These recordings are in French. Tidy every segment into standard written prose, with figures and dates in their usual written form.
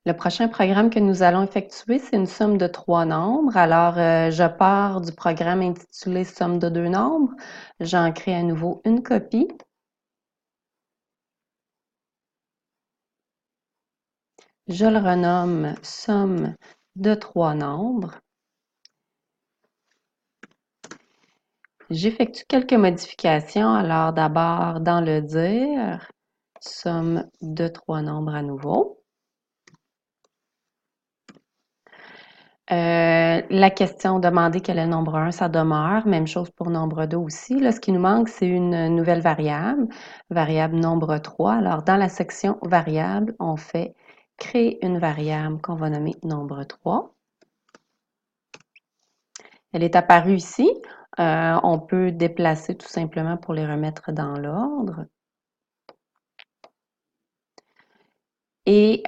Le prochain programme que nous allons effectuer, c'est une somme de 3 nombres. Alors, je pars du programme intitulé Somme de 2 nombres. J'en crée à nouveau une copie. Je le renomme Somme de 3 nombres. J'effectue quelques modifications. Alors, d'abord, dans le dire, somme de 3 nombres à nouveau. La question demander quel est le nombre 1, ça demeure. Même chose pour nombre 2 aussi. Là, ce qui nous manque, c'est une nouvelle variable nombre 3. Alors, dans la section variable, on fait créer une variable qu'on va nommer nombre 3. Elle est apparue ici. On peut déplacer tout simplement pour les remettre dans l'ordre. Et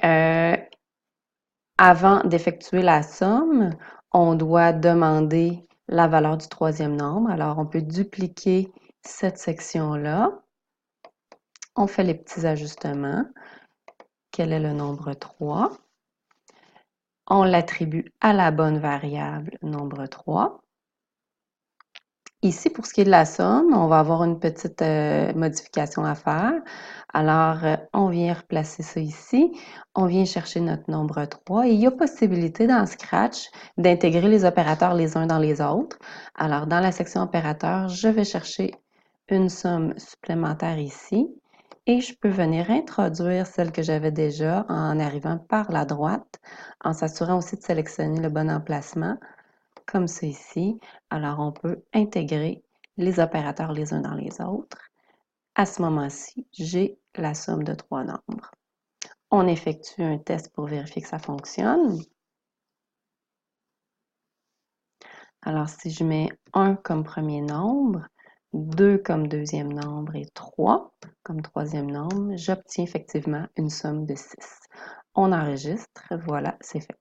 avant d'effectuer la somme, on doit demander la valeur du troisième nombre. Alors, on peut dupliquer cette section-là. On fait les petits ajustements. Quel est le nombre 3? On l'attribue à la bonne variable nombre 3. Ici, pour ce qui est de la somme, on va avoir une petite modification à faire. Alors, on vient replacer ça ici. On vient chercher notre nombre 3. Et il y a possibilité dans Scratch d'intégrer les opérateurs les uns dans les autres. Alors, dans la section opérateurs, je vais chercher une somme supplémentaire ici. Et je peux venir introduire celle que j'avais déjà en arrivant par la droite, en s'assurant aussi de sélectionner le bon emplacement comme ceci. Alors, on peut intégrer les opérateurs les uns dans les autres. À ce moment-ci, j'ai la somme de 3 nombres. On effectue un test pour vérifier que ça fonctionne. Alors, si je mets 1 comme premier nombre, 2 comme deuxième nombre et 3 comme troisième nombre, j'obtiens effectivement une somme de 6. On enregistre, voilà, c'est fait.